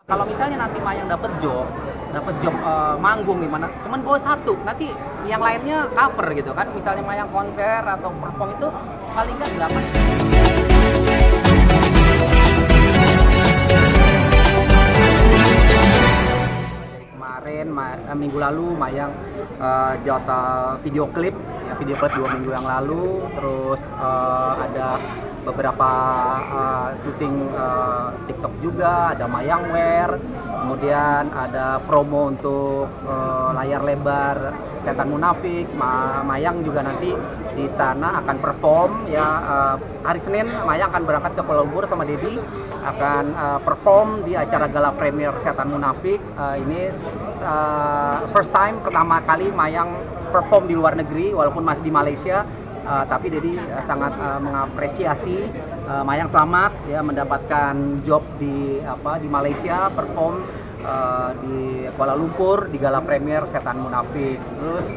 Kalau misalnya nanti Mayang dapet job manggung di mana, cuman bawa satu, nanti yang lainnya cover gitu kan. Misalnya Mayang konser atau perform itu paling nggak 8. Dari kemarin, minggu lalu Mayang jatah video klip 2 minggu yang lalu, terus ada beberapa syuting TikTok juga, ada Mayang Wear, kemudian ada promo untuk layar lebar Setan Munafik. Mayang juga nanti di sana akan perform ya. Hari Senin Mayang akan berangkat ke Kuala Lumpur sama Dedi, akan perform di acara gala premier Setan Munafik. Ini first time, pertama kali Mayang perform di luar negeri walaupun masih di Malaysia. Tapi Dedi sangat mengapresiasi Mayang selamat ya mendapatkan job di Malaysia, perform di Kuala Lumpur di gala premier Setan Munafik. Terus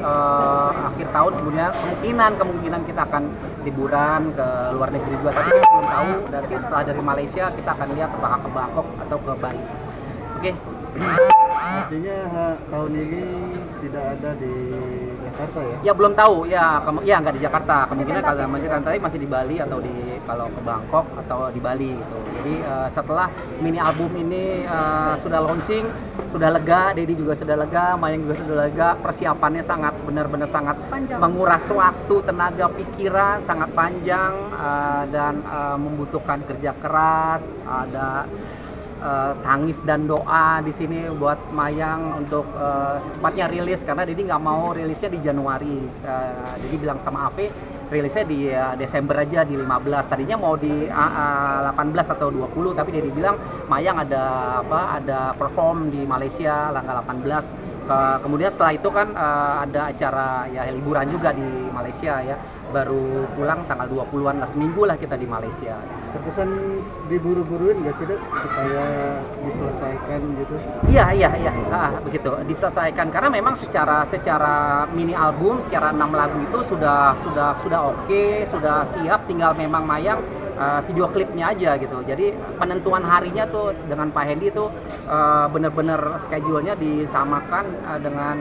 akhir tahun kemudian kemungkinan kita akan liburan ke luar negeri juga, tapi belum tahu. Nanti setelah dari Malaysia kita akan lihat apakah ke Bangkok atau ke Bali. Oke. Artinya tahun ini tidak ada di Jakarta ya? Ya belum tahu ya, nggak di Jakarta. Kemungkinan kalau masih di Bali atau kalau ke Bangkok atau di Bali gitu. Jadi setelah mini album ini sudah launching, sudah lega, Dedi juga sudah lega, Mayang juga sudah lega. Persiapannya benar-benar sangat panjang, menguras waktu, tenaga, pikiran, sangat panjang dan membutuhkan kerja keras. Ada tangis dan doa di sini buat Mayang untuk secepatnya rilis, karena Dedi nggak mau rilisnya di Januari. Dedi bilang sama Ave rilisnya di Desember aja, di 15. Tadinya mau di 18 atau 20, tapi Dedi bilang Mayang ada perform di Malaysia tanggal 18. Kemudian setelah itu kan ada acara ya liburan juga di Malaysia ya. Baru pulang tanggal 20-an lah, seminggu lah kita di Malaysia. Terkesan diburu-buruin nggak sih, Dok, supaya diselesaikan gitu? Iya, begitu, diselesaikan karena memang secara mini album, secara 6 lagu itu sudah oke, sudah siap, tinggal memang Mayang video klipnya aja gitu. Jadi penentuan harinya tuh dengan Pak Hendy tuh bener-bener schedule-nya disamakan dengan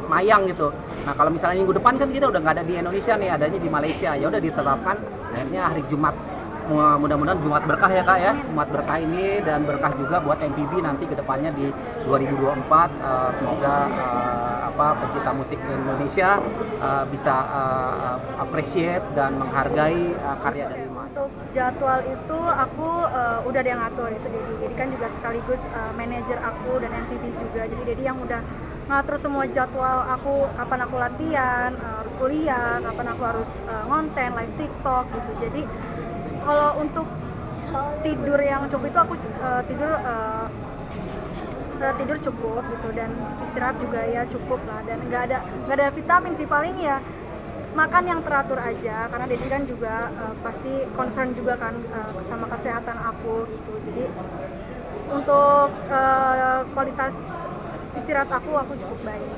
Mayang gitu. Nah kalau misalnya minggu depan kan kita udah nggak ada di Indonesia nih, adanya di Malaysia, ya udah ditetapkan akhirnya hari Jumat. Mudah-mudahan Jumat berkah ya Kak ya, Jumat berkah ini, dan berkah juga buat MPB nanti kedepannya di 2024. Semoga pecinta musik Indonesia bisa appreciate dan menghargai karya dari Mayang. Untuk jadwal itu aku udah ada yang ngatur, itu Dedi kan juga sekaligus manajer aku dan MPB juga, jadi Dedi yang udah ngatur semua jadwal aku, kapan aku latihan, harus kuliah, kapan aku harus ngonten, live TikTok gitu. Jadi kalau untuk tidur yang cukup itu aku tidur cukup gitu, dan istirahat juga ya cukup lah, dan nggak ada vitamin sih, paling ya makan yang teratur aja, karena Dedi kan juga pasti concern juga kan sama kesehatan aku gitu. Jadi untuk kualitas istirahat aku cukup baik.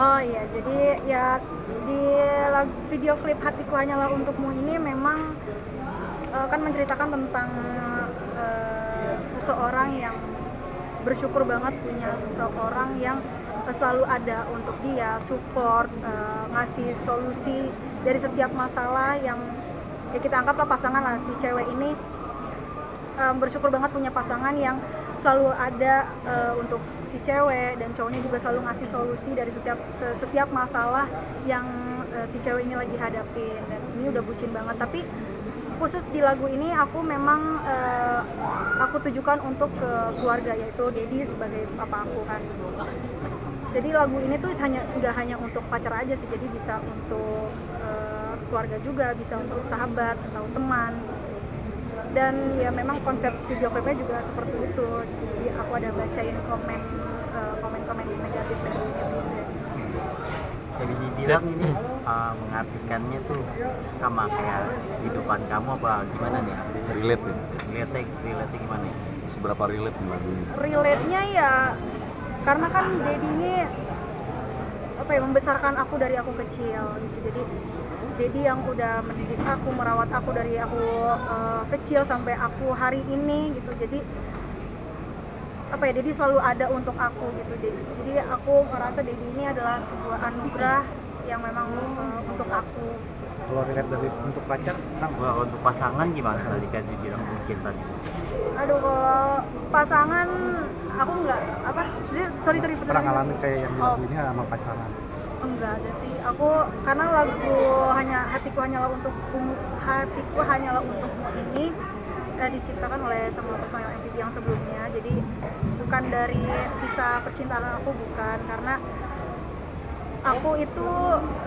Oh iya, jadi ya di video klip Hatiku Hanyalah Untukmu ini memang kan menceritakan tentang seseorang yang bersyukur banget punya seseorang yang selalu ada untuk dia, support, ngasih solusi dari setiap masalah yang ya kita anggaplah pasangan lah. Si cewek ini bersyukur banget punya pasangan yang selalu ada untuk si cewek, dan cowoknya juga selalu ngasih solusi dari setiap masalah yang si cewek ini lagi hadapin. Dan ini udah bucin banget, tapi khusus di lagu ini aku memang aku tujukan untuk ke keluarga, yaitu Dedi sebagai papa aku kan. Jadi lagu ini tuh nggak hanya untuk pacar aja sih, jadi bisa untuk keluarga juga, bisa untuk sahabat atau teman. Dan ya memang konsep video klipnya juga seperti itu. Jadi aku ada bacain komen negatif dari netizen. Jadi dibilang ini mengartikannya tuh sama kayak kehidupan kamu apa gimana nih? Relate ya? Relate gimana nih? Seberapa relate nih lagu ini? Relate-nya ya karena kan Dedi ini membesarkan aku dari aku kecil gitu. Jadi Dedi yang udah mendidik aku, merawat aku dari aku kecil sampai aku hari ini gitu. Jadi apa ya, Dedi selalu ada untuk aku gitu. Jadi aku merasa Dedi ini adalah sebuah anugerah yang memang untuk aku. Kalau dilihat dari untuk pacar, Kalau untuk pasangan gimana tadi kan dibilang mungkin tadi? Aduh, kalau pasangan aku nggak apa, sorry pernah ngalamin kayak yang di Oh. lagu ini sama pasangan? Enggak ada sih. Aku karena lagu hatiku hanyalah untukmu ini diciptakan oleh sama personil MV yang sebelumnya. Jadi bukan dari kisah percintaan aku, bukan, karena aku itu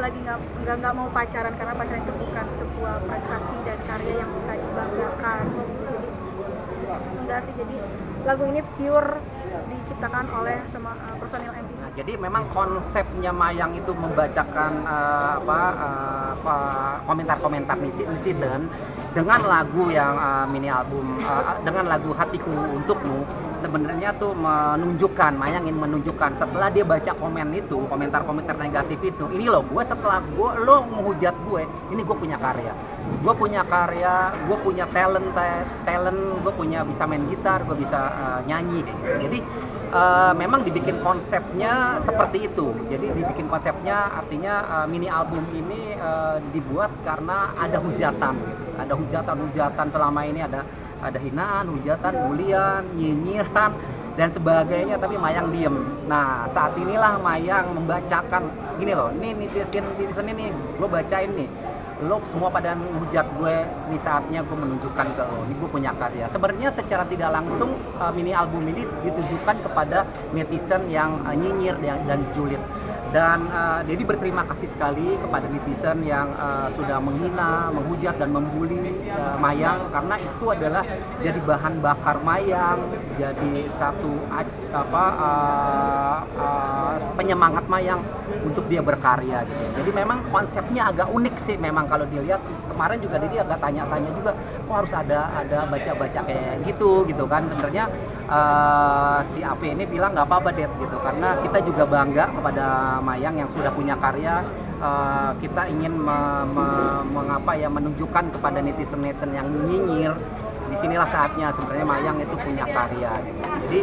lagi nggak mau pacaran, karena pacaran itu bukan sebuah prestasi dan karya yang bisa dibanggakan. Jadi enggak sih. Jadi lagu ini pure diciptakan oleh sama personil MV. Nah, jadi memang konsepnya Mayang itu membacakan komentar-komentar netizen dengan lagu yang mini album, dengan lagu Hatiku Untukmu, sebenarnya tuh menunjukkan, Mayang ingin menunjukkan setelah dia baca komen itu, komentar-komentar negatif itu, ini loh gue setelah lo menghujat gue, ini gue punya karya, gue punya talent, gue punya bisa main gitar, gue bisa nyanyi. Jadi memang dibikin konsepnya seperti itu. Jadi dibikin konsepnya artinya mini album ini dibuat karena ada hujatan, ada hujatan selama ini, ada hinaan, hujatan, bulian, nyinyiran dan sebagainya, tapi Mayang diem. Nah, saat inilah Mayang membacakan gini loh, nih netizen ini gue bacain nih, lo semua pada hujat gue, ini saatnya gue menunjukkan ke lo, ini gue punya karya. Sebenarnya secara tidak langsung mini album ini ditujukan kepada netizen yang nyinyir dan julid. Dan Dedi berterima kasih sekali kepada netizen yang sudah menghina, menghujat dan membuli Mayang, karena itu adalah jadi bahan bakar Mayang, jadi satu penyemangat Mayang untuk dia berkarya gitu. Jadi memang konsepnya agak unik sih, memang kalau dilihat kemarin juga Dedi agak tanya-tanya juga, kok harus ada baca-baca kayak gitu kan. Sebenarnya si AP ini bilang nggak apa-apa Det gitu, karena kita juga bangga kepada Mayang yang sudah punya karya. Kita ingin menunjukkan kepada netizen yang nyinyir, disinilah saatnya sebenarnya Mayang itu punya karya gitu. Jadi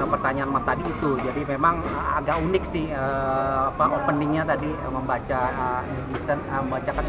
pertanyaan Mas tadi itu, jadi memang agak unik sih openingnya tadi membaca netizen, membacakan